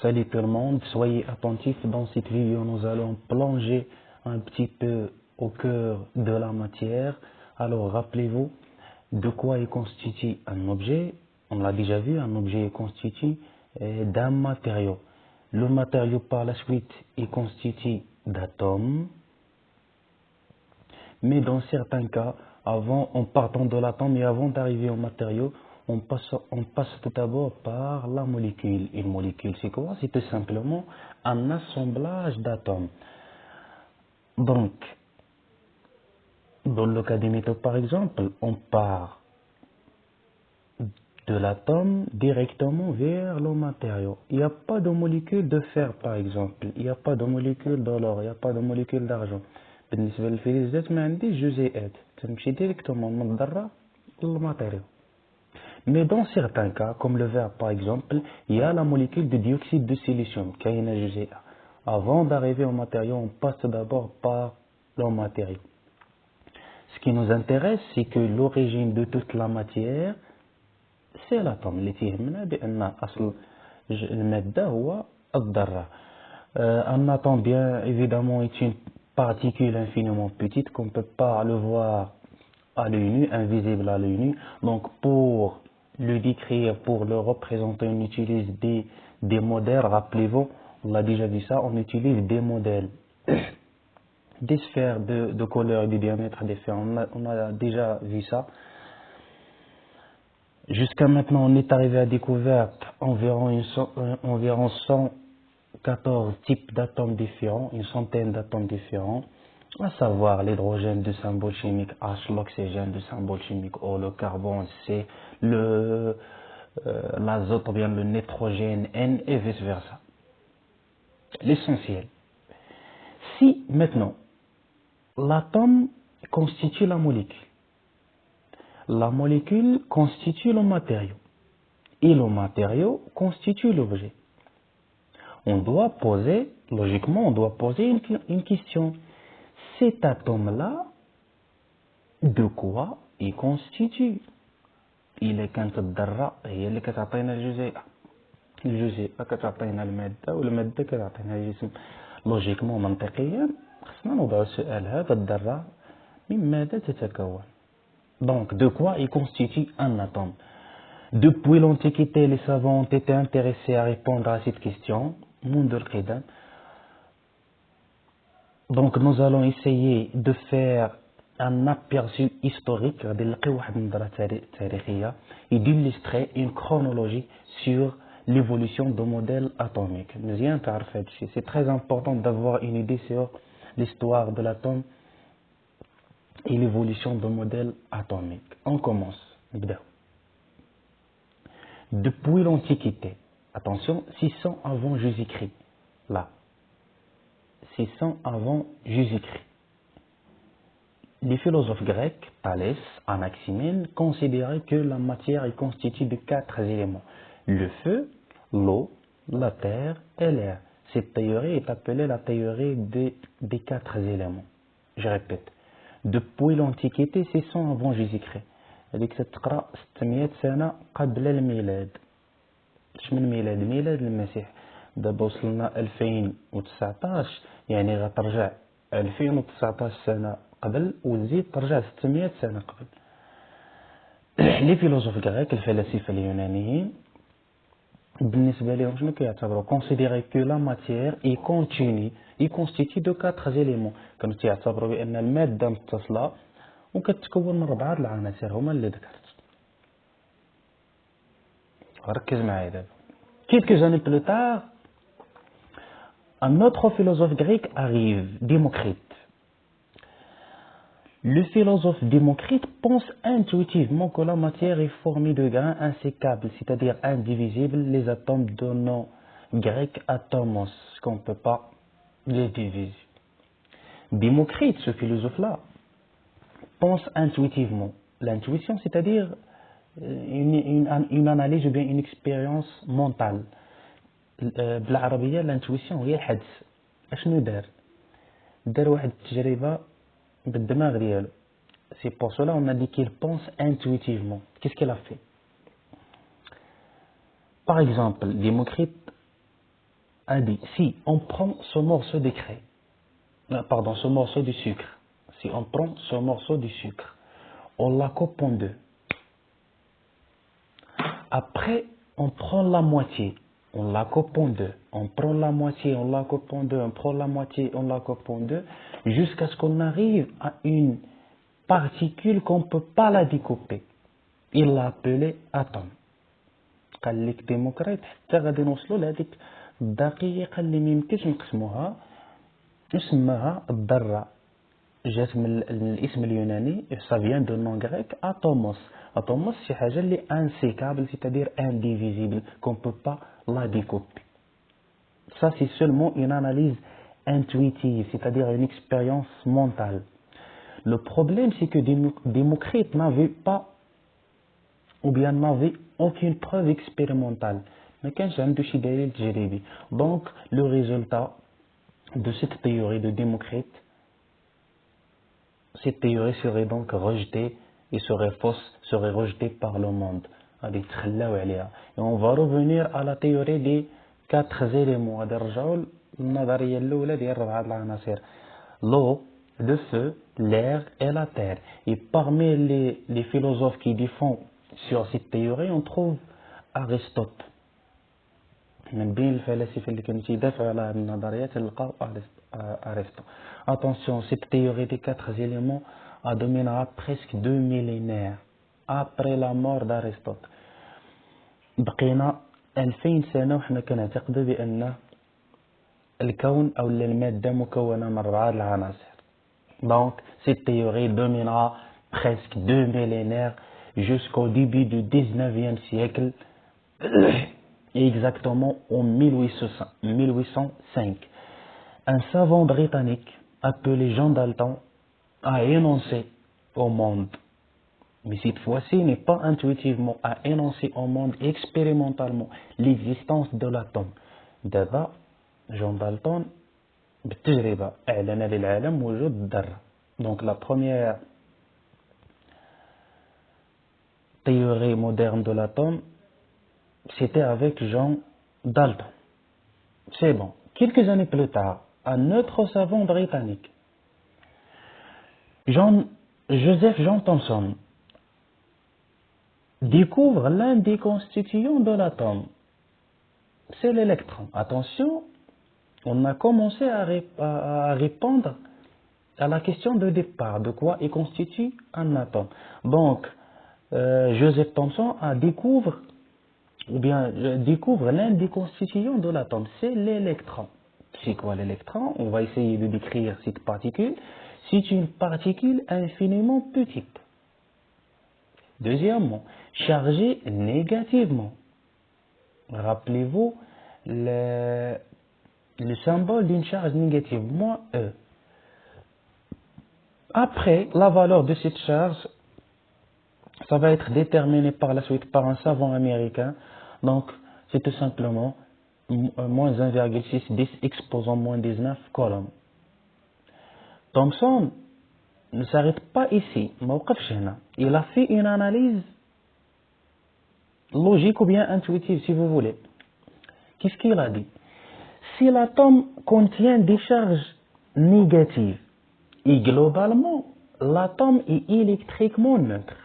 Salut tout le monde, soyez attentifs. Dans cette vidéo, nous allons plonger un petit peu au cœur de la matière. Alors, rappelez-vous de quoi est constitué un objet. On l'a déjà vu, un objet est constitué d'un matériau. Le matériau, par la suite, est constitué d'atomes. Mais dans certains cas, en partant de l'atome et avant d'arriver au matériau, on passe tout d'abord par la molécule. Une molécule, c'est quoi? C'est tout simplement un assemblage d'atomes. Donc, dans le cas des métaux, par exemple, on part de l'atome directement vers le matériau. Il n'y a pas de molécule de fer, par exemple. Il n'y a pas de molécule d'or, il n'y a pas de molécule d'argent. بالنسبة للفلزات ما عنديش جزيئات تمشي ديريكتومون من الذرة للماتيريو. Mais dans certains cas, comme le verre par exemple, il y a la molécule de dioxyde de silicium, qui a une GZA. Avant d'arriver au matériau, on passe d'abord par le matériau. Ce qui nous intéresse, c'est que l'origine de toute la matière, c'est l'atome. اللي تيهمنا بأن أصل المادة هو الذرة. Un atome, bien évidemment, est une particule infiniment petite qu'on ne peut pas le voir à l'œil nu, invisible à l'œil nu. Donc, pour le décrire, pour le représenter, on utilise des modèles. Rappelez-vous, on a déjà vu ça, on utilise des modèles, des sphères de couleur et de diamètre différents. On a déjà vu ça. Jusqu'à maintenant, on est arrivé à découvrir environ 114 types d'atomes différents, une centaine d'atomes différents, à savoir l'hydrogène de symbole chimique H, l'oxygène de symbole chimique O, le carbone C, l'azote ou bien le nitrogène N et vice versa. L'essentiel. Si maintenant l'atome constitue la molécule constitue le matériau et le matériau constitue l'objet. Logiquement, on doit poser une question. Cet atome-là, de quoi il constitue? إلا كانت الذرة هي اللي كتعطينا الجزيئة كتعطينا المادة والمادة كتعطينا الجسم. لوجيكمون منطقيا خصنا نوضع السؤال هذا الذرة من ماذا تتكون؟ Donc, de quoi il constitue un atome? Depuis l'Antiquité, les savants ont été intéressés à répondre à cette question. منذ القدم. Donc, nous allons essayer de faire un aperçu historique et d'illustrer une chronologie sur l'évolution de modèles atomiques. C'est très important d'avoir une idée sur l'histoire de l'atome et l'évolution de modèles atomiques. On commence. Depuis l'Antiquité, attention, 600 avant Jésus-Christ, là, 600 avant Jésus-Christ. Les philosophes grecs, Thalès, Anaximène, considéraient que la matière est constituée de 4 éléments. Le feu, l'eau, la terre et l'air. Cette théorie est appelée la théorie des 4 éléments. Je répète. Depuis l'Antiquité, 600 avant Jésus-Christ. هذيك تتقرا 600 سنة قبل الميلاد. اش من ميلاد المسيح. دابا وصلنا 2019 يعني غترجع 2019 سنة قبل وتزيد ترجع 600 سنة قبل. لي فيلوزوف غريك الفلاسفة اليونانيين بالنسبة لهم شنو كيعتبروا considérer que la matière est continue et constituée de 4 éléments. كانوا تيعتبروا بأن المادة متصلة وكتكون من 4 العناصر هما اللي ذكرت. ركز معايا دابا. Quelques années plus tard, un autre philosophe grec arrive, Démocrite. Le philosophe Démocrite pense intuitivement que la matière est formée de grains insécables, c'est-à-dire indivisibles, les atomes de nom grec atomos, qu'on ne peut pas les diviser. Démocrite, ce philosophe-là, pense intuitivement. L'intuition, c'est-à-dire une analyse ou bien une expérience mentale. بالعربية l'intuition هي الحدس. اشنو دار واحد التجربة بالدماغ ديالو. C'est pour cela on a dit qu'il pense intuitivement. Qu'est-ce qu'il a fait? Par exemple, Démocrite a dit, si on prend ce morceau de craie, pardon, ce morceau de sucre, si on prend ce morceau de sucre, on la coupe en deux. Après, on prend la moitié, on la coupe en deux. On prend la moitié, on la coupe en deux. On prend la moitié, on la coupe en deux. Jusqu'à ce qu'on arrive à une particule qu'on ne peut pas la découper. Il l'a appelée atome. قال لك ديموكريت حتى غادي نوصلوا لهذيك الدقيقة اللي ميمكنش نقسموها نسماها الذرة. جات من الاسم اليوناني ça vient de nom grec atomos. Atomos c'est حاجة اللي insécable, c'est-à-dire indivisible, qu'on peut pas la découper. Ça c'est seulement une analyse intuitive, c'est-à-dire une expérience mentale. Le problème c'est que Démocrite n'avait pas ou bien n'avait aucune preuve expérimentale. Mais quand j'ai un de donc le résultat de cette théorie de Démocrite, cette théorie serait donc rejetée et serait fausse, serait rejetée par le monde. Et on va revenir à la théorie des 4 éléments. L'eau, le feu, l'air et la terre. Et parmi les philosophes qui défendent sur cette théorie, on trouve Aristote. Attention, cette théorie des 4 éléments a dominé presque 2 millénaires après la mort d'Aristote. بقينا 2000 سنة وحنا كنعتقدوا بأن الكون أو المادة مكونة من 4 العناصر. Donc cette théorie dominera presque 2 millénaires jusqu'au début du 19e siècle, exactement en 1805. Un savant britannique appelé Jean Dalton a énoncé au monde, mais cette fois-ci n'est pas intuitivement, a énoncé au monde expérimentalement l'existence de l'atome. D'abord, Jean Dalton بالتجربة أعلن للعالم وجود الذرة. Donc la première théorie moderne de l'atome, c'était avec Jean Dalton. C'est bon. Quelques années plus tard, un autre savant britannique, Joseph John Thomson, découvre l'un des constituants de l'atome. C'est l'électron. Attention, on a commencé à répondre à la question de départ, de quoi il constitue un atome. Donc, Joseph Thomson découvre l'un des constituants de l'atome, c'est l'électron. C'est quoi l'électron? On va essayer de décrire cette particule. C'est une particule infiniment petite. Deuxièmement, chargée négativement. Rappelez-vous le symbole d'une charge négative, moins E. Après, la valeur de cette charge, ça va être déterminé par la suite par un savant américain. Donc, c'est tout simplement moins 1,6 10 exposant moins 19 coulombs. Thomson ne s'arrête pas ici. Il a fait une analyse logique ou bien intuitive, si vous voulez. Qu'est-ce qu'il a dit? Si l'atome contient des charges négatives, et globalement, l'atome est électriquement neutre,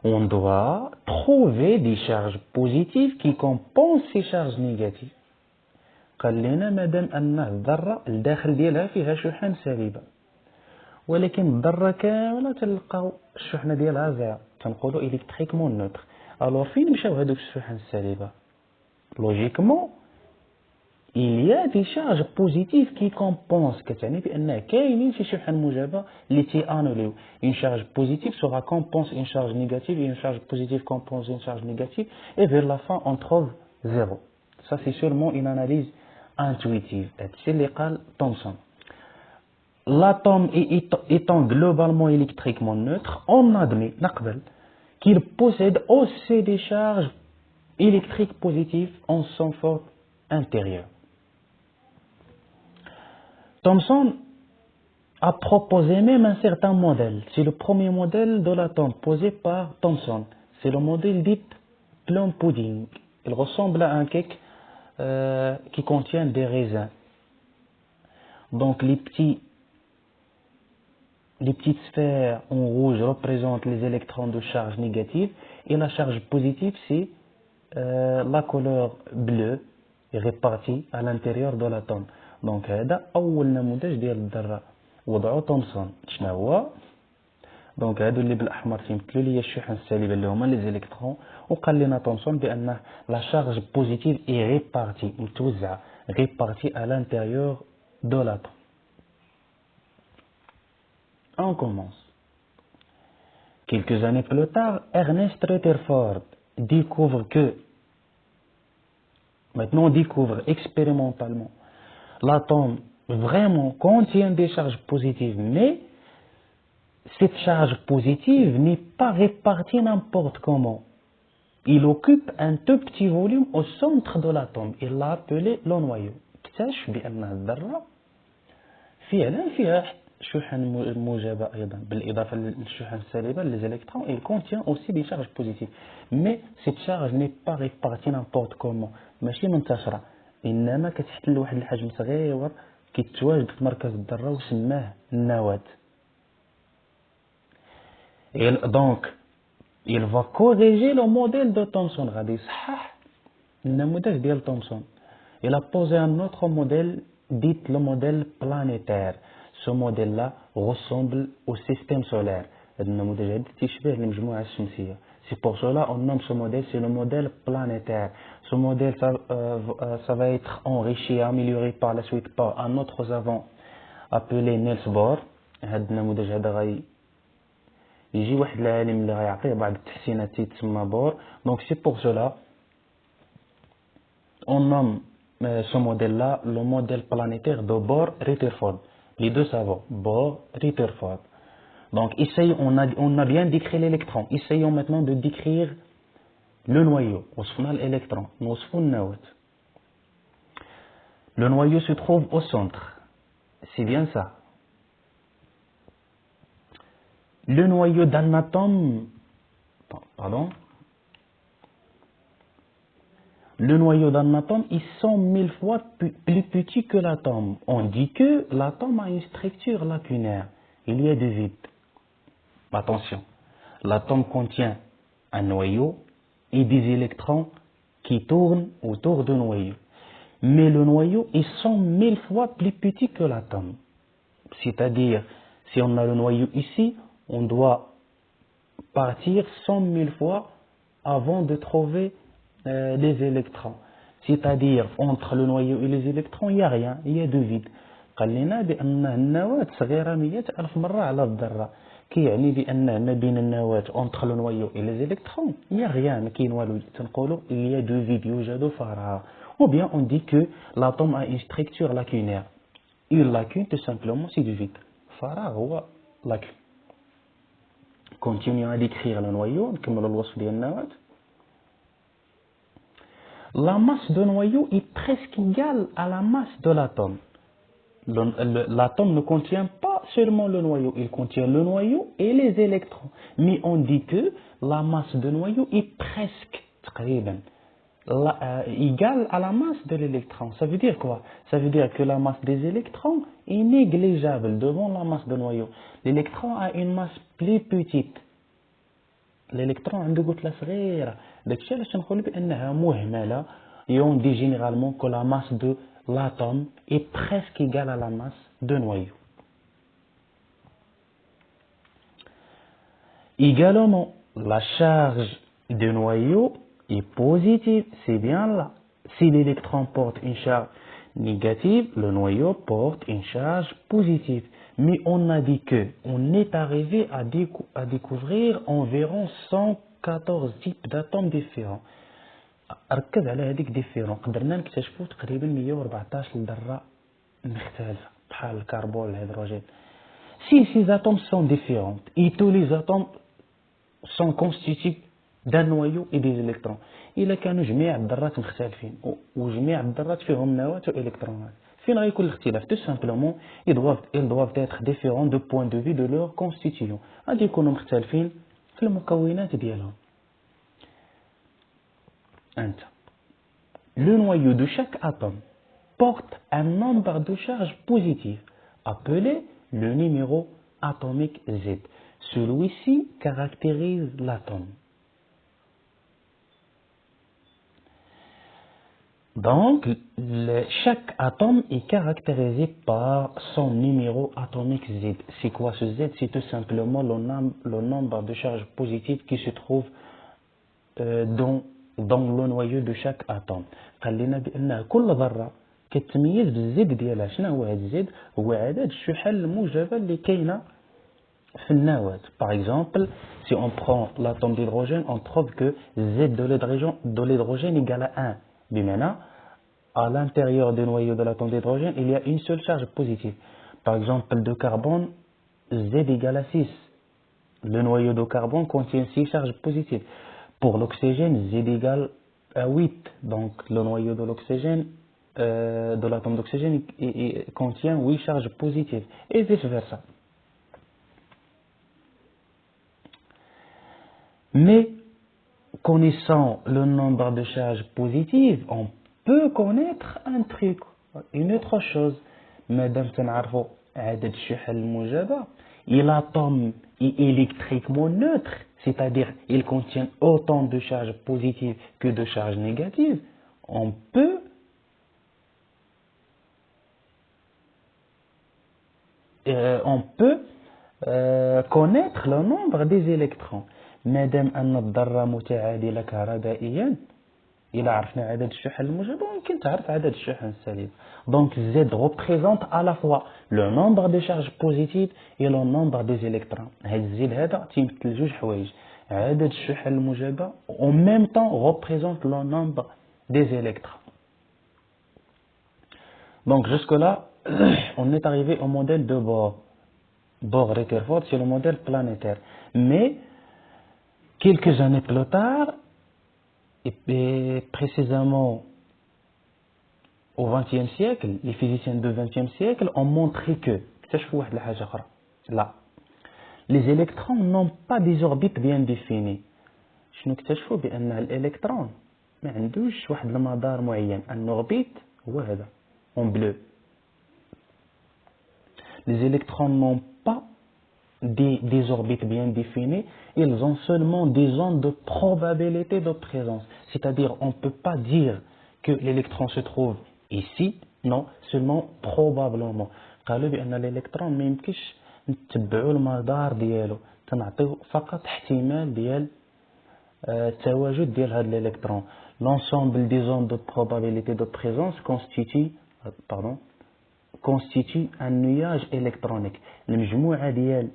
on doit trouver des charges positives qui compensent ces charges négatives. قال لنا مادام أن الذرة الداخل ديالها فيها شحن سالبة، ولكن الذرة كاملة تلقاو الشحنة ديالها زيرو، تنقولوا électriquement neutre. Alors فين مشاو هذوك الشحن السالبة؟ Logiquement, il y a des charges positives qui compensent. كتعني بأن كاينين شي شحن موجبة اللي تيانوليو. Une charge positive sera compense une charge négative et une charge positive compense une charge négative et vers la fin on trouve zéro. Ça c'est seulement une analyse intuitive. C'est اللي قال Thomson. L'atome étant globalement électriquement neutre, on admet qu'il possède aussi des charges électriques positives en son fort intérieur. Thomson a proposé même un certain modèle. C'est le premier modèle de l'atome posé par Thomson. C'est le modèle dit plum pudding. Il ressemble à un cake qui contient des raisins. Donc les petites sphères en rouge représentent les électrons de charge négative et la charge positive c'est la couleur bleue répartie à l'intérieur de l'atome. Donc هذا أول نموذج ديال الذرة وضعه تومسون. شنو هو؟ دونك هادو اللي بالاحمر تيمثلوا لي الشحن السالبه اللي هما لي زيليكترون، وقال لنا تومسون بان لا شارج بوزيتيف اي ريبارتي متوزعه ريبارتي à l'intérieur de l'atome. On commence. Quelques années plus tard, Ernest Rutherford maintenant on découvre expérimentalement l'atome vraiment contient des charges positives, mais cette charge positive n'est pas répartie n'importe comment. Il occupe un tout petit volume au centre de l'atome. Il l'a appelé le noyau. اكتشف بأن الذرة فيها شحن موجبة أيضا بالإضافة للشحن السالبة les électrons. Il contient aussi des charges positives. Mais cette charge n'est pas répartie n'importe comment. ماشي منتشرة. إنما كتحتل واحد الحجم صغير كيتواجد في مركز الذرة وسماه النواة. Donc, il va corriger le modèle de Thomson. غادي يصحح النموذج ديال Thomson. Il a posé un autre modèle dit le modèle planétaire. Ce modèle-là ressemble au système solaire. النموذج هذا تيشبه المجموعة الشمسية. C'est pour cela on nomme ce modèle, c'est le modèle planétaire. Ce modèle ça va être enrichi et amélioré par la suite par un autre savant appelé Niels Bohr. هذا النموذج هذا يجي واحد العالم اللي غيعطيه بعض التحسينات تسمى بور. Donc c'est pour cela on nomme ce modèle-là le modèle planétaire de Bohr-Rutherford. Les deux savants, Bohr-Rutherford. Donc on a bien décrit l'électron. Essayons maintenant de décrire le noyau. وصفنا l'électron. نوصفوا النواة. Le noyau se trouve au centre. C'est bien ça. Le noyau d'un atome, le noyau d'un atome est 100 000 fois plus petit que l'atome. On dit que l'atome a une structure lacunaire. Il y a du vide. Attention, l'atome contient un noyau et des électrons qui tournent autour du noyau. Mais le noyau est 100 000 fois plus petit que l'atome. C'est-à-dire, si on a le noyau ici, on doit partir 100 000 fois avant de trouver les électrons. C'est-à-dire, entre le noyau et les électrons, il n'y a rien, il y a du vide. قال لنا بأن النواة صغيرة 100,000 مرة على الذرة. كيعني بأن ما بين النواة entre le noyau et les électrons, il n'y a rien, ما كاين والو. تنقولوا il y a du vide, يوجد فراغ. Ou bien on dit que l'atome a une structure lacunaire. Une lacune, tout simplement, c'est du vide. فراغ هو lacune. Continuons à décrire le noyau. نكملوا الوصف ديال النواة. La masse de noyau est presque égale à la masse de l'atome. L'atome ne contient pas seulement le noyau, il contient le noyau et les électrons. Mais on dit que la masse de noyau est presque égale à la masse de l'électron. Ça veut dire quoi? Ça veut dire que la masse des électrons est négligeable devant la masse de noyau. L'électron a une masse plus petite. L'électron عنده كتلة صغيرة. داكشي علاش نقولوا بأنها مهملة. Et on dit généralement que la masse de l'atome est presque égale à la masse de noyau. Également, la charge du noyau est positive, c'est bien là. Si l'électron porte une charge négative, le noyau porte une charge positive. Mais on a dit que on est arrivé à découvrir environ 114 types d'atomes différents. ركز على هذيك ديفيرون. قدرنا نكتشفوا تقريبا 114 ذرة مختلفة بحال الكربون الهيدروجين. Si ces atomes sont différents et tous les atomes sont constitués d'un noyau et des électrons. إلا كانوا جميع الذرات مختلفين وجميع الذرات فيهم نواة وإلكترونات. فين غيكون الاختلاف؟ Tout simplement, ils doivent être différents de point de vue de leur constitution. غادي يكونوا مختلفين في المكونات ديالهم. أنت le noyau de chaque atome porte un nombre de charges positives, appelé le numéro atomique Z. Celui-ci caractérise l'atome. Donc, chaque atome est caractérisé par son numéro atomique Z. C'est quoi ce Z? C'est tout simplement le nombre de charges positives qui se trouve dans le noyau de chaque atome. قال لنا بأن كل ذرة كتميز بالزد ديالها. شنو هو هذا الزد؟ هو عدد الشحن الموجبة اللي كاينة في النواة. Par exemple, si on prend l'atome d'hydrogène, on trouve que Z de l'hydrogène égale à 1. بمعنى à l'intérieur du noyau de l'atome d'hydrogène, il y a une seule charge positive. Par exemple, de carbone, Z égale à 6. Le noyau de carbone contient 6 charges positives. Pour l'oxygène, Z égale à 8. Donc, le noyau de l'oxygène, de l'atome d'oxygène, contient 8 charges positives. Et vice versa. Mais, connaissant le nombre de charges positives, on peut connaître un truc, une autre chose. Madame تنعرفوا عدد الشحن الموجبة, l'atome est électriquement neutre, c'est-à-dire il contient autant de charges positives que de charges négatives. On peut connaître le nombre des électrons. مادام أن الذرة متعادلة كهربائيا، إلا عرفنا عدد الشحن الموجب ممكن تعرف عدد الشحن السالب. Donc Z représente à la fois le nombre de charges positives et le nombre des électrons. هاد الزد هذا تيمثل جوج حوايج، عدد الشحن الموجبة en même temps représente le nombre des électrons. Donc jusque là on est arrivé au modèle de Bohr-Rutherford, c'est le modèle planétaire. Mais quelques années plus tard, et précisément au XXe siècle, les physiciens du XXe siècle ont montré que là, les électrons n'ont pas des orbites bien définies. شنو اكتشفوا بأن الإلكترون ما عندوش واحد المدار معين. Un orbite هو هذا en bleu. Les électrons n'ont pas des orbites bien définies, ils ont seulement des zones de probabilité de présence. C'est-à-dire, on ne peut pas dire que l'électron se trouve ici, non, seulement probablement. قالوا بأن الإلكترون ما يمكنش نتبعوا المدار ديالو، تنعطيو فقط احتمال ديال التواجد ديال هذا الإلكترون. L'ensemble des zones de probabilité de présence constitue un nuage électronique. المجموعة ديال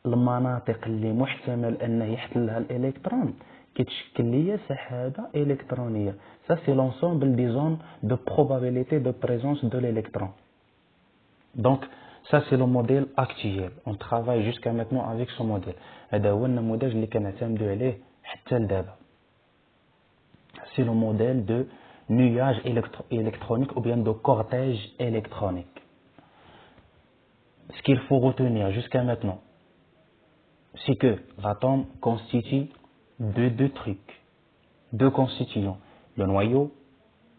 المناطق اللي محتمل أنه يحصل لها الإلكترون كتشكل لي سحابة إلكترونية. Ça c'est l'ensemble des zones de probabilité de présence de l'électron. Donc ça c'est le modèle actuel. On travaille jusqu'à maintenant avec ce modèle. هذا هو النموذج اللي كنعتمدوا عليه حتى لدابا. C'est le modèle de nuage électronique ou bien de cortège électronique. Ce qu'il faut retenir jusqu'à maintenant, c'est que l'atome constitue deux trucs, deux constituants, le noyau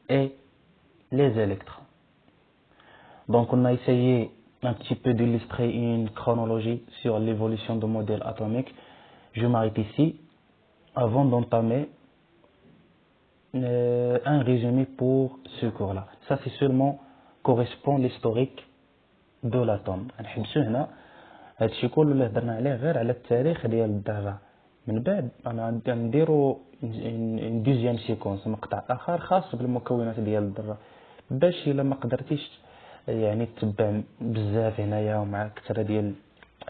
et les électrons. Donc on a essayé un petit peu d'illustrer une chronologie sur l'évolution du modèle atomique. Je m'arrête ici avant d'entamer un résumé pour ce cours-là. Ça c'est seulement correspond l'historique de l'atome. نحبسو هنا هادشي كله اللي هضرنا عليه غير على التاريخ ديال الذرة. من بعد انا غنديرو ان دوزيام سيكونس، مقطع اخر خاص بالمكونات ديال الذرة، باش الا ما قدرتيش يعني تتبع بزاف هنايا ومع كثرة ديال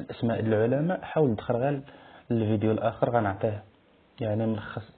الاسماء العلماء، حاول تدخل غير الفيديو الاخر غنعطيه يعني ملخص